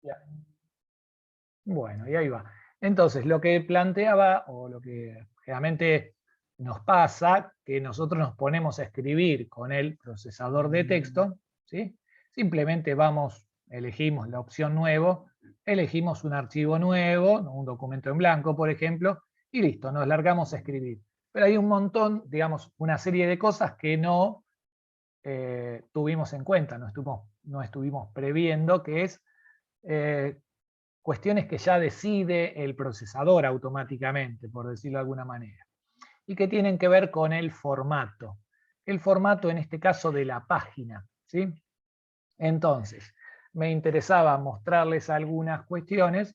Ya. Bueno, y ahí va. Entonces, lo que planteaba, o lo que generalmente nos pasa, que nosotros nos ponemos a escribir con el procesador de texto, ¿sí? Simplemente elegimos la opción nuevo, elegimos un archivo nuevo, un documento en blanco, por ejemplo, y listo, nos largamos a escribir. Pero hay un montón, digamos, una serie de cosas que no tuvimos en cuenta, no estuvimos previendo, que es eh, cuestiones que ya decide el procesador automáticamente, por decirlo de alguna manera, y que tienen que ver con el formato. El formato, en este caso, de la página, ¿sí? Entonces, me interesaba mostrarles algunas cuestiones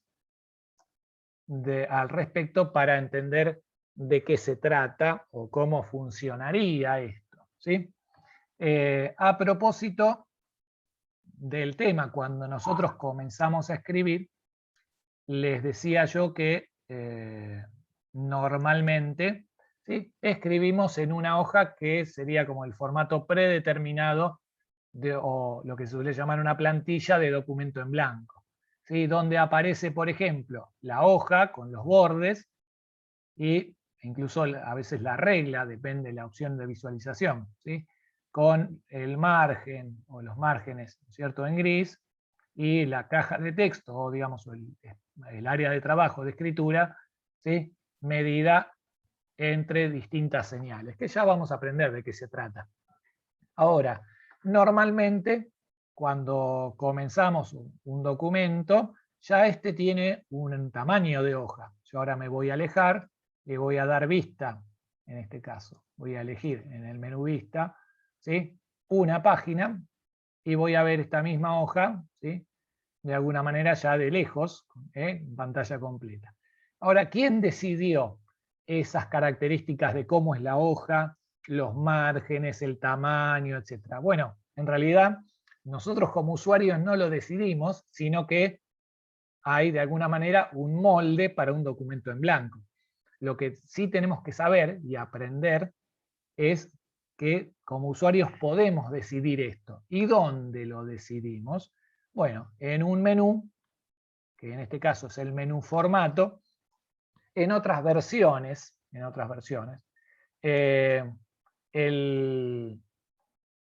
al respecto para entender de qué se trata o cómo funcionaría esto, ¿sí? A propósito del tema, cuando nosotros comenzamos a escribir, les decía yo que normalmente, ¿sí?, escribimos en una hoja que sería como el formato predeterminado o lo que se suele llamar una plantilla de documento en blanco, ¿sí?, donde aparece, por ejemplo, la hoja con los bordes y incluso a veces la regla, depende de la opción de visualización, ¿sí?, con el margen o los márgenes, ¿cierto?, en gris, y la caja de texto, o digamos el área de trabajo de escritura, ¿sí?, medida entre distintas señales, que ya vamos a aprender de qué se trata. Ahora, normalmente, cuando comenzamos un documento, ya este tiene un tamaño de hoja. Yo ahora me voy a alejar, le voy a dar vista, en este caso, voy a elegir en el menú vista, ¿sí?, una página, y voy a ver esta misma hoja, ¿sí?, de alguna manera ya de lejos, en pantalla completa. Ahora, ¿quién decidió esas características de cómo es la hoja, los márgenes, el tamaño, etcétera? Bueno, en realidad nosotros como usuarios no lo decidimos, sino que hay de alguna manera un molde para un documento en blanco. Lo que sí tenemos que saber y aprender es que como usuarios podemos decidir esto. ¿Y dónde lo decidimos? Bueno, en un menú, que en este caso es el menú formato. En otras versiones, eh,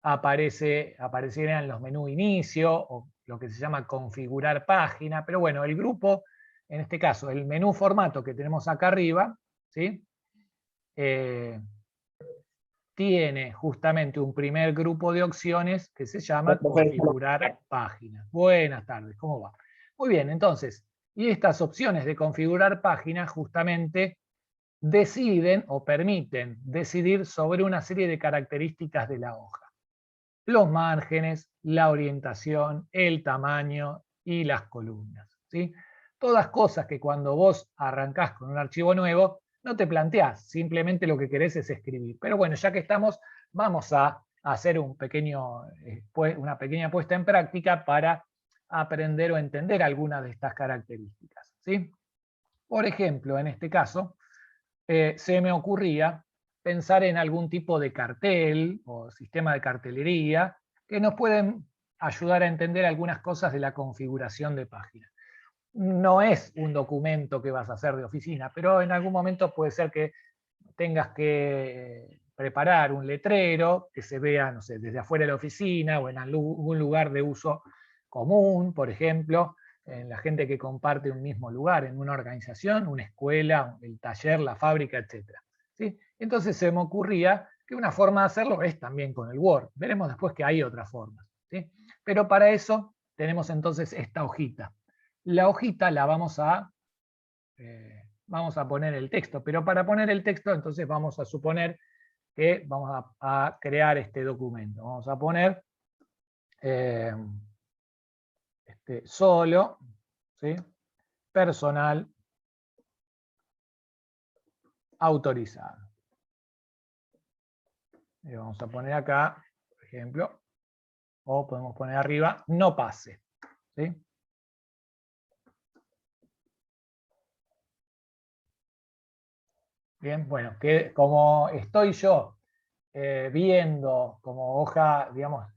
aparecerían los menús inicio o lo que se llama configurar página, pero bueno, el grupo, en este caso, el menú formato que tenemos acá arriba, ¿sí?, tiene justamente un primer grupo de opciones que se llama configurar página. Buenas tardes, ¿cómo va? Muy bien, entonces, y estas opciones de configurar página justamente deciden o permiten decidir sobre una serie de características de la hoja. Los márgenes, la orientación, el tamaño y las columnas, ¿sí? Todas cosas que cuando vos arrancás con un archivo nuevo, no te planteás, simplemente lo que querés es escribir. Pero bueno, ya que estamos, vamos a hacer una pequeña puesta en práctica para aprender o entender algunas de estas características, ¿sí? Por ejemplo, en este caso, se me ocurría pensar en algún tipo de cartel o sistema de cartelería que nos pueden ayudar a entender algunas cosas de la configuración de página. No es un documento que vas a hacer de oficina, pero en algún momento puede ser que tengas que preparar un letrero que se vea, no sé, desde afuera de la oficina o en algún lugar de uso común, por ejemplo, en la gente que comparte un mismo lugar, en una organización, una escuela, el taller, la fábrica, etc. ¿Sí? Entonces se me ocurría que una forma de hacerlo es también con el Word. Veremos después que hay otras formas, ¿sí? Pero para eso tenemos entonces esta hojita. La hojita la vamos a poner el texto, pero para poner el texto entonces vamos a suponer que vamos a crear este documento. Vamos a poner solo, ¿sí?, personal autorizado. Y vamos a poner acá, por ejemplo, o podemos poner arriba, no pase, ¿sí? Bien, bueno, que como estoy yo viendo como hoja, digamos,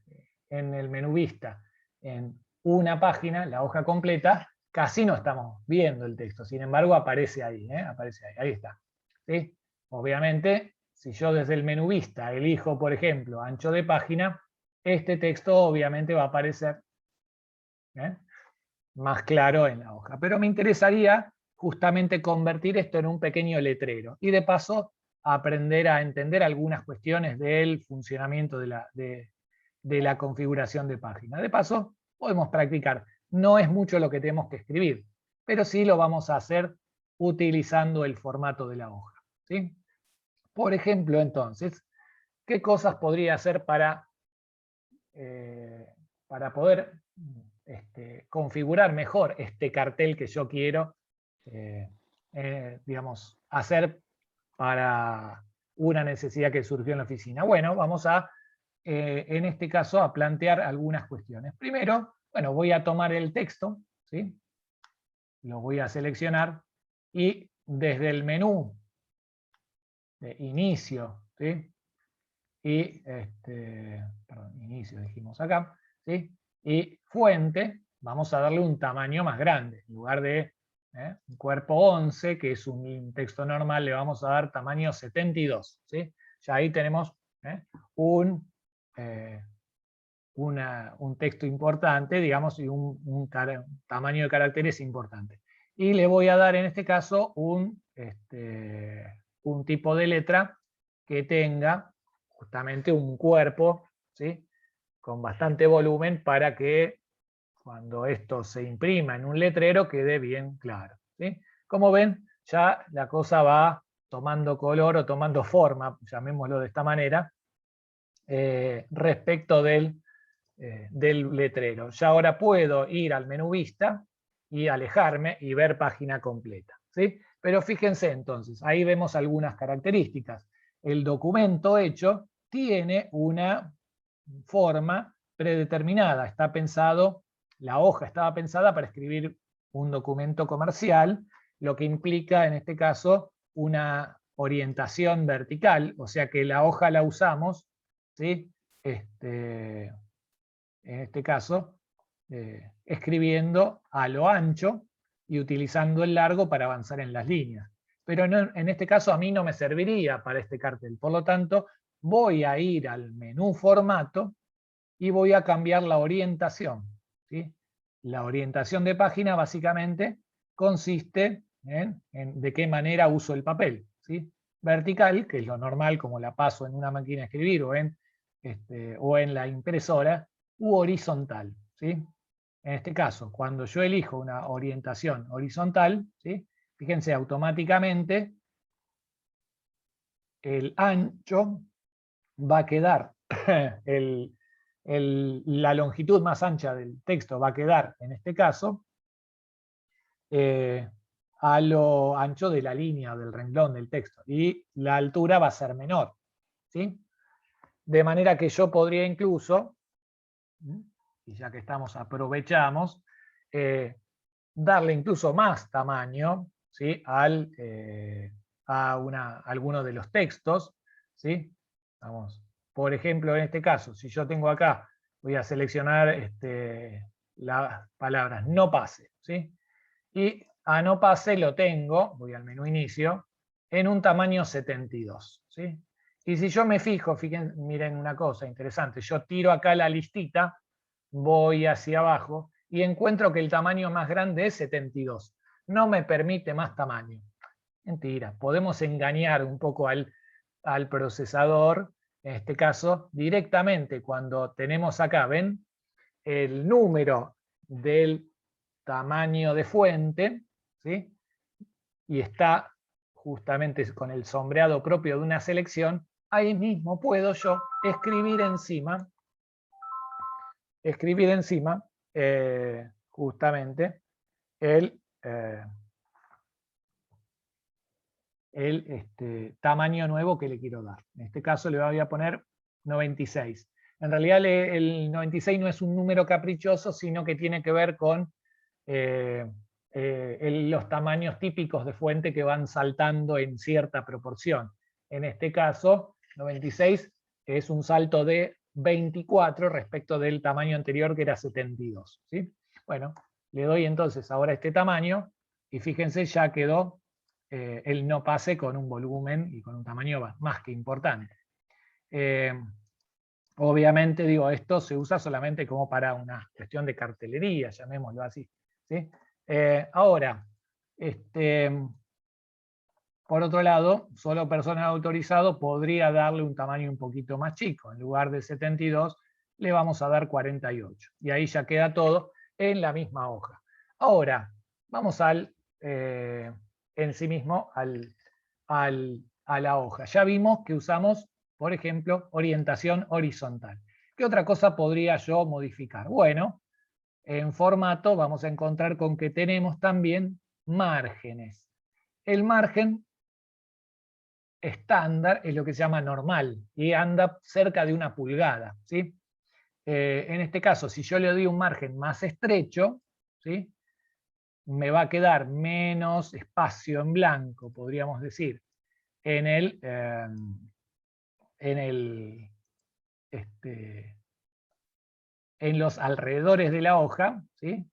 en el menú vista, en una página, la hoja completa, casi no estamos viendo el texto. Sin embargo, aparece ahí, aparece ahí está. ¿Sí? Obviamente, si yo desde el menú vista elijo, por ejemplo, ancho de página, este texto obviamente va a aparecer más claro en la hoja. Pero me interesaría justamente convertir esto en un pequeño letrero y de paso aprender a entender algunas cuestiones del funcionamiento de la configuración de página. De paso, podemos practicar. No es mucho lo que tenemos que escribir, pero sí lo vamos a hacer utilizando el formato de la hoja. ¿Sí? Por ejemplo, entonces, ¿qué cosas podría hacer para poder configurar mejor este cartel que yo quiero, digamos, hacer para una necesidad que surgió en la oficina? Bueno, vamos a, en este caso, a plantear algunas cuestiones. Primero, bueno, voy a tomar el texto, ¿sí? Lo voy a seleccionar y desde el menú de inicio, ¿sí? Y, perdón, inicio dijimos acá, ¿sí? Y fuente, vamos a darle un tamaño más grande. En lugar de un cuerpo 11, que es un texto normal, le vamos a dar tamaño 72, ¿sí? Ya ahí tenemos un texto importante, digamos, y un tamaño de caracteres importante. Y le voy a dar en este caso un tipo de letra que tenga justamente un cuerpo, ¿sí? Con bastante volumen para que cuando esto se imprima en un letrero quede bien claro, ¿sí? Como ven, ya la cosa va tomando color o tomando forma, llamémoslo de esta manera, respecto del letrero. Ya ahora puedo ir al menú vista y alejarme y ver página completa, ¿sí? Pero fíjense entonces, ahí vemos algunas características. El documento hecho tiene una forma predeterminada, está pensado, la hoja estaba pensada para escribir un documento comercial, lo que implica en este caso una orientación vertical, o sea que la hoja la usamos, ¿sí? En este caso, escribiendo a lo ancho y utilizando el largo para avanzar en las líneas. Pero no, en este caso a mí no me serviría para este cartel. Por lo tanto, voy a ir al menú formato y voy a cambiar la orientación, ¿sí? La orientación de página básicamente consiste en de qué manera uso el papel, ¿sí? Vertical, que es lo normal como la paso en una máquina de escribir o en la impresora, u horizontal, ¿sí? En este caso, cuando yo elijo una orientación horizontal, ¿sí? Fíjense, automáticamente el ancho va a quedar, la longitud más ancha del texto va a quedar, en este caso, a lo ancho de la línea, del renglón del texto, y la altura va a ser menor, ¿sí? De manera que yo podría incluso, y ya que estamos, aprovechamos, darle incluso más tamaño, ¿sí? a alguno de los textos, ¿sí? Vamos. Por ejemplo, en este caso, si yo tengo acá, voy a seleccionar las palabras no pase, ¿sí? Y a no pase lo tengo, voy al menú inicio, en un tamaño 72, ¿sí? Y si yo me fijo, fíjense, miren una cosa interesante, yo tiro acá la listita, voy hacia abajo y encuentro que el tamaño más grande es 72. No me permite más tamaño. Mentira, podemos engañar un poco al procesador, en este caso, directamente cuando tenemos acá, ¿ven? El número del tamaño de fuente, ¿sí? Y está justamente con el sombreado propio de una selección, ahí mismo puedo yo escribir encima justamente el tamaño nuevo que le quiero dar. En este caso le voy a poner 96. En realidad el 96 no es un número caprichoso, sino que tiene que ver con los tamaños típicos de fuente que van saltando en cierta proporción. En este caso, 96 es un salto de 24 respecto del tamaño anterior que era 72. ¿Sí? Bueno, le doy entonces ahora este tamaño, y fíjense, ya quedó el no pase con un volumen y con un tamaño más que importante. Obviamente, digo, esto se usa solamente como para una cuestión de cartelería, llamémoslo así, ¿sí? Ahora, por otro lado, solo personal autorizado podría darle un tamaño un poquito más chico. En lugar de 72, le vamos a dar 48. Y ahí ya queda todo en la misma hoja. Ahora, vamos en sí mismo a la hoja. Ya vimos que usamos, por ejemplo, orientación horizontal. ¿Qué otra cosa podría yo modificar? Bueno, en formato vamos a encontrar con que tenemos también márgenes. El margen estándar es lo que se llama normal y anda cerca de 1 pulgada, ¿sí? En este caso, si yo le doy un margen más estrecho, ¿sí?, me va a quedar menos espacio en blanco, podríamos decir, en en los alrededores de la hoja, ¿sí?,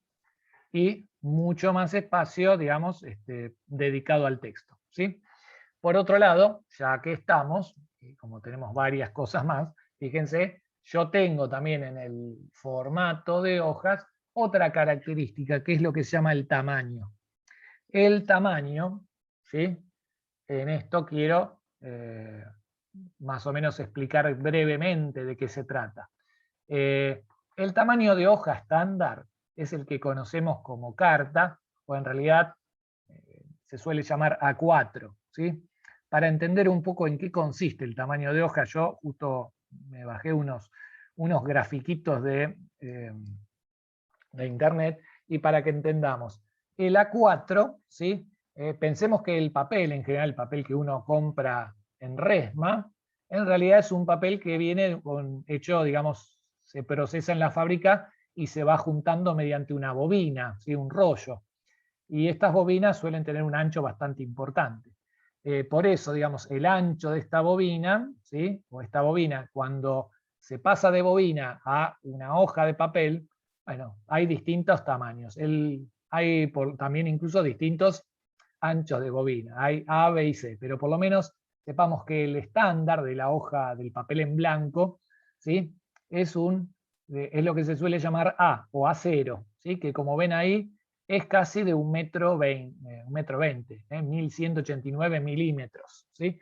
y mucho más espacio, digamos, dedicado al texto, ¿sí? Por otro lado, ya que estamos, y como tenemos varias cosas más, fíjense, yo tengo también en el formato de hojas otra característica, que es lo que se llama el tamaño. El tamaño, ¿sí?, en esto quiero más o menos explicar brevemente de qué se trata. El tamaño de hoja estándar es el que conocemos como carta, o en realidad se suele llamar A4, ¿sí? Para entender un poco en qué consiste el tamaño de hoja, yo justo me bajé unos grafiquitos de internet, y para que entendamos. El A4, ¿sí? Pensemos que el papel, en general el papel que uno compra en Resma, en realidad es un papel que viene hecho, digamos, se procesa en la fábrica y se va juntando mediante una bobina, ¿sí?, un rollo. Y estas bobinas suelen tener un ancho bastante importante. Por eso, digamos, el ancho de esta bobina, ¿sí?, o esta bobina, cuando se pasa de bobina a una hoja de papel, bueno, hay distintos tamaños. Hay también incluso distintos anchos de bobina. Hay A, B y C, pero por lo menos sepamos que el estándar de la hoja del papel en blanco, ¿sí?, es lo que se suele llamar A o A0, ¿sí?, que como ven ahí es casi de 1,20 m, 1189 milímetros, ¿sí?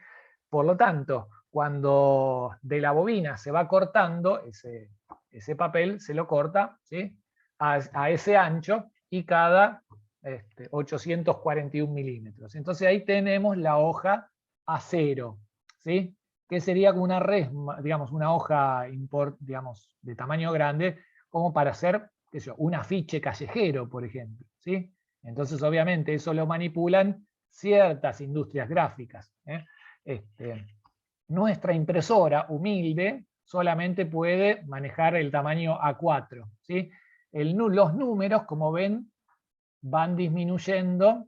Por lo tanto, cuando de la bobina se va cortando ese papel, se lo corta, ¿sí?, a ese ancho, y cada 841 milímetros. Entonces ahí tenemos la hoja A0, ¿sí?, que sería como una resma, digamos, una hoja digamos, de tamaño grande, como para hacer, qué sé yo, un afiche callejero, por ejemplo, ¿sí? Entonces, obviamente, eso lo manipulan ciertas industrias gráficas, ¿eh? Nuestra impresora humilde solamente puede manejar el tamaño A4, ¿sí? Los números, como ven, van disminuyendo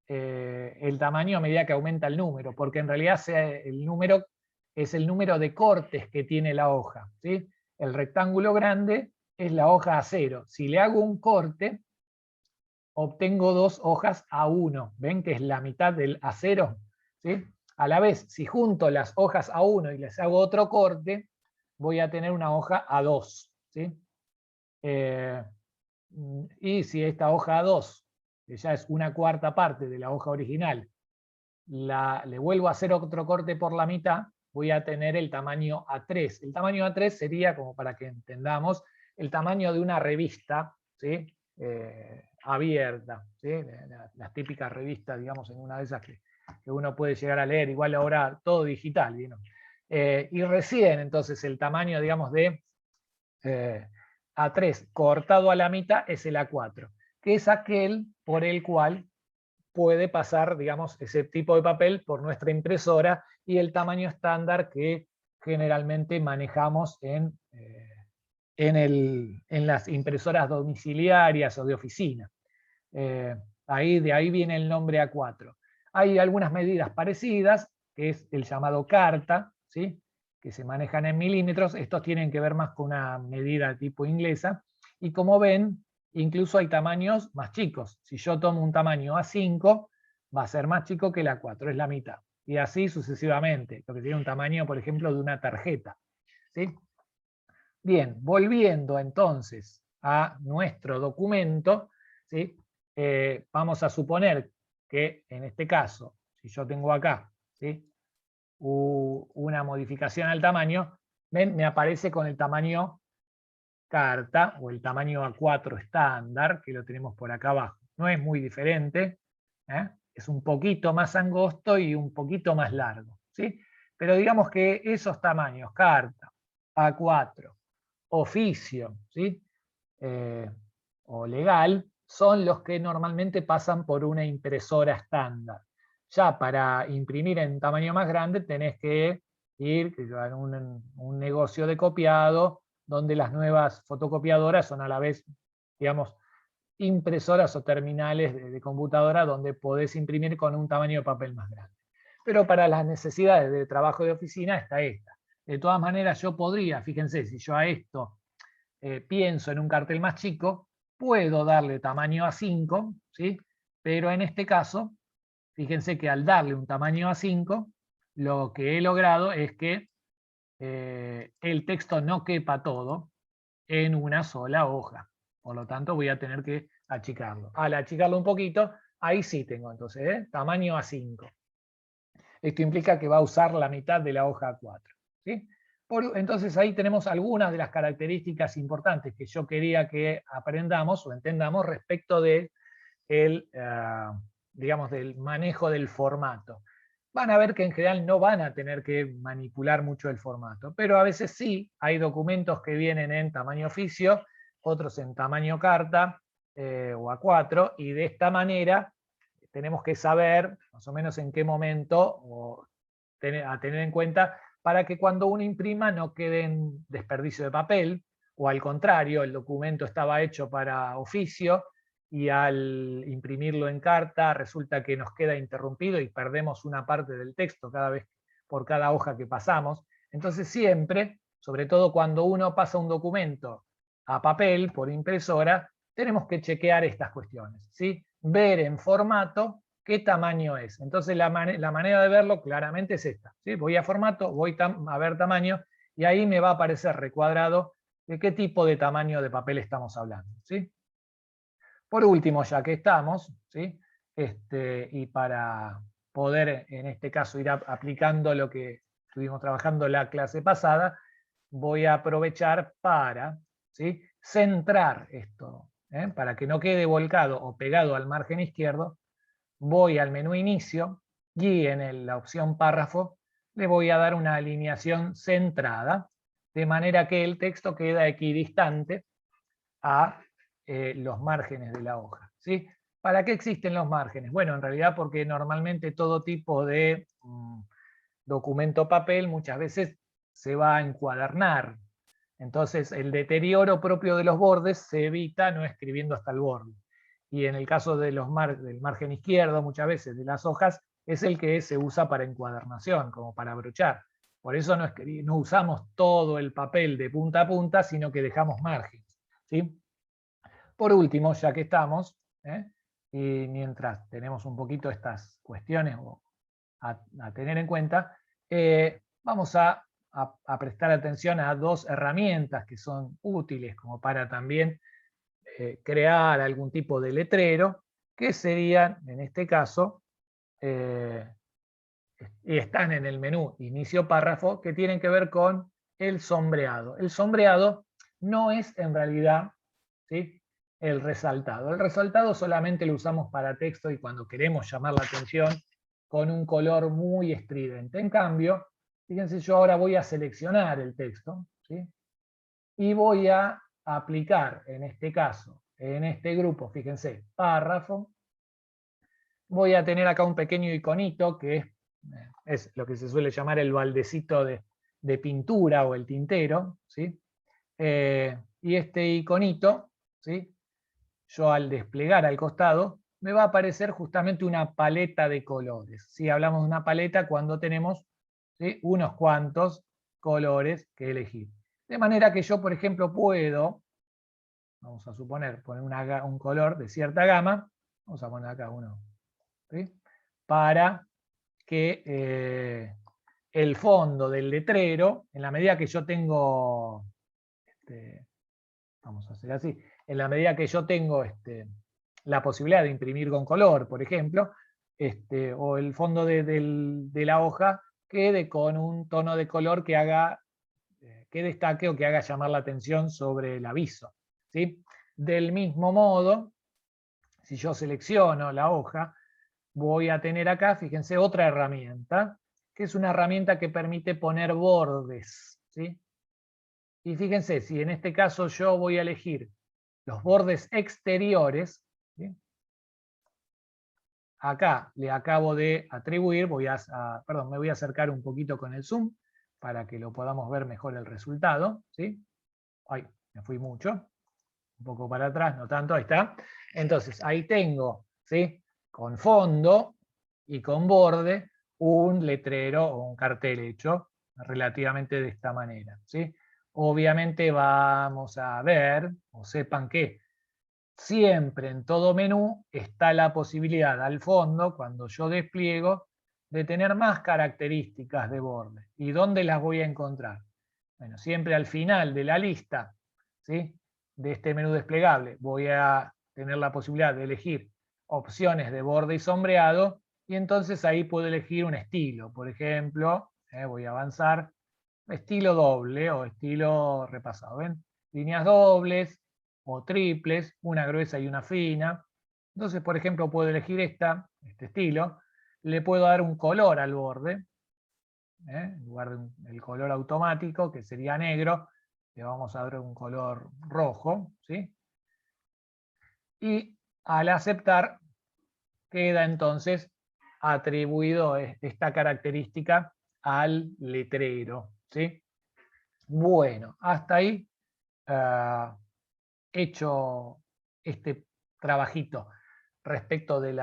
el tamaño a medida que aumenta el número, porque en realidad el número es el número de cortes que tiene la hoja, ¿sí? El rectángulo grande es la hoja A0. Si le hago un corte, obtengo 2 hojas A1. ¿Ven que es la mitad del A0? ¿Sí? A la vez, si junto las hojas A1 y les hago otro corte, voy a tener una hoja A2. ¿Sí? Y si esta hoja A2, que ya es 1/4 parte de la hoja original, le vuelvo a hacer otro corte por la mitad, voy a tener el tamaño A3. El tamaño A3 sería, como para que entendamos, el tamaño de una revista, ¿sí?, abierta, ¿sí?, las típicas revistas, digamos, en una de esas que uno puede llegar a leer, igual ahora todo digital, ¿no? Y recién, entonces, el tamaño, digamos, de A3 cortado a la mitad es el A4, que es aquel por el cual puede pasar, digamos, ese tipo de papel por nuestra impresora, y el tamaño estándar que generalmente manejamos en las impresoras domiciliarias o de oficina. De ahí viene el nombre A4. Hay algunas medidas parecidas, que es el llamado carta, ¿sí?, que se manejan en milímetros. Estos tienen que ver más con una medida tipo inglesa. Y como ven, incluso hay tamaños más chicos. Si yo tomo un tamaño A5, va a ser más chico que el A4, es la mitad. Y así sucesivamente, lo que tiene un tamaño, por ejemplo, de una tarjeta. ¿Sí? Bien, volviendo entonces a nuestro documento, ¿sí? Vamos a suponer que en este caso, si yo tengo acá, ¿sí?, una modificación al tamaño, ¿ven? Me aparece con el tamaño carta o el tamaño A4 estándar, que lo tenemos por acá abajo. No es muy diferente, ¿eh? Es un poquito más angosto y un poquito más largo, ¿sí? Pero digamos que esos tamaños, carta, A4, oficio, ¿sí?, o legal, son los que normalmente pasan por una impresora estándar. Ya para imprimir en tamaño más grande tenés que ir a un negocio de copiado, donde las nuevas fotocopiadoras son a la vez, digamos, impresoras o terminales de computadora donde podés imprimir con un tamaño de papel más grande. Pero para las necesidades de trabajo de oficina está esta. De todas maneras, yo podría, fíjense, si yo a esto pienso en un cartel más chico, puedo darle tamaño A5, ¿sí? Pero en este caso, fíjense que al darle un tamaño A5, lo que he logrado es que el texto no quepa todo en una sola hoja. Por lo tanto, voy a tener que achicarlo. Al achicarlo un poquito, ahí sí tengo entonces, tamaño A5. Esto implica que va a usar la mitad de la hoja A4. ¿Sí? Entonces ahí tenemos algunas de las características importantes que yo quería que aprendamos o entendamos respecto de digamos, del manejo del formato. Van a ver que en general no van a tener que manipular mucho el formato, pero a veces sí, hay documentos que vienen en tamaño oficio, otros en tamaño carta o A4, y de esta manera tenemos que saber más o menos en qué momento a tener en cuenta para que cuando uno imprima no quede en desperdicio de papel, o al contrario, el documento estaba hecho para oficio y al imprimirlo en carta resulta que nos queda interrumpido y perdemos una parte del texto cada vez por cada hoja que pasamos. Entonces siempre, sobre todo cuando uno pasa un documento a papel por impresora, tenemos que chequear estas cuestiones, ¿sí? Ver en formato qué tamaño es. Entonces la manera de verlo claramente es esta, ¿sí? Voy a formato, voy a ver tamaño y ahí me va a aparecer recuadrado de qué tipo de tamaño de papel estamos hablando, ¿sí? Por último, ya que estamos, ¿sí?, y para poder en este caso ir aplicando lo que estuvimos trabajando la clase pasada, voy a aprovechar para, ¿sí?, centrar esto, para que no quede volcado o pegado al margen izquierdo. Voy al menú inicio y en la opción párrafo le voy a dar una alineación centrada, de manera que el texto queda equidistante a los márgenes de la hoja, ¿sí? ¿Para qué existen los márgenes? Bueno, en realidad porque normalmente todo tipo de documento papel muchas veces se va a encuadernar. Entonces el deterioro propio de los bordes se evita no escribiendo hasta el borde. Y en el caso de del margen izquierdo, muchas veces de las hojas, es el que se usa para encuadernación, como para brochar. Por eso no usamos todo el papel de punta a punta, sino que dejamos márgenes, ¿sí? Por último, ya que estamos, y mientras tenemos un poquito estas cuestiones a tener en cuenta, vamos a prestar atención a dos herramientas que son útiles como para también crear algún tipo de letrero, que serían, en este caso, y están en el menú inicio párrafo, que tienen que ver con el sombreado. El sombreado no es en realidad, ¿sí?, el resaltado. El resaltado solamente lo usamos para texto y cuando queremos llamar la atención con un color muy estridente. En cambio, fíjense, yo ahora voy a seleccionar el texto, ¿sí?, y voy a aplicar, en este caso, en este grupo, fíjense, párrafo. Voy a tener acá un pequeño iconito que es lo que se suele llamar el baldecito de pintura o el tintero, ¿sí? Y este iconito, ¿sí?, yo al desplegar al costado, me va a aparecer justamente una paleta de colores. Si hablamos de una paleta cuando tenemos, ¿sí?, unos cuantos colores que elegir. De manera que yo, por ejemplo, puedo vamos a suponer, poner un color de cierta gama, vamos a poner acá uno, ¿sí? Para que el fondo del letrero, en la medida que yo tengo, vamos a hacer así, en la medida que yo tengo la posibilidad de imprimir con color, por ejemplo, o el fondo de la hoja quede con un tono de color que haga, que destaque o que haga llamar la atención sobre el aviso, ¿sí? Del mismo modo, si yo selecciono la hoja, voy a tener acá, fíjense, otra herramienta, que es una herramienta que permite poner bordes, ¿sí? Y fíjense, si en este caso yo voy a elegir los bordes exteriores, ¿sí? Acá le acabo de atribuir, perdón, me voy a acercar un poquito con el zoom para que lo podamos ver mejor el resultado, ¿sí? Ay, me fui mucho, un poco para atrás, no tanto, ahí está. Entonces, ahí tengo, ¿sí? Con fondo y con borde, un letrero o un cartel hecho relativamente de esta manera, ¿sí? Obviamente vamos a ver, o sepan que siempre en todo menú está la posibilidad al fondo, cuando yo despliego, de tener más características de borde. ¿Y dónde las voy a encontrar? Bueno, siempre al final de la lista, ¿sí? De este menú desplegable voy a tener la posibilidad de elegir opciones de borde y sombreado, y entonces ahí puedo elegir un estilo. Por ejemplo, voy a avanzar, estilo doble o estilo repasado. ¿Ven? Líneas dobles o triples, una gruesa y una fina. Entonces, por ejemplo, puedo elegir este estilo. Le puedo dar un color al borde. En lugar del color automático, que sería negro, le vamos a dar un color rojo. ¿Sí? Y al aceptar, queda entonces atribuido esta característica al letrero. ¿Sí? Bueno, hasta ahí hecho este trabajito respecto del,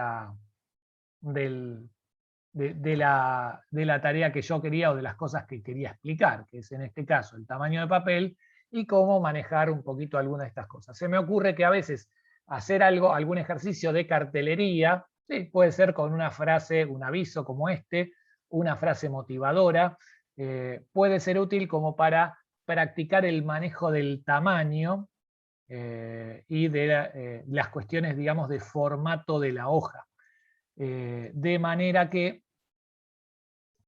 de la tarea que yo quería o de las cosas que quería explicar, que es en este caso el tamaño de papel y cómo manejar un poquito alguna de estas cosas. Se me ocurre que a veces hacer algún ejercicio de cartelería, ¿sí? Puede ser con una frase, un aviso como este, una frase motivadora, puede ser útil como para practicar el manejo del tamaño y de las cuestiones, digamos, de formato de la hoja. De manera que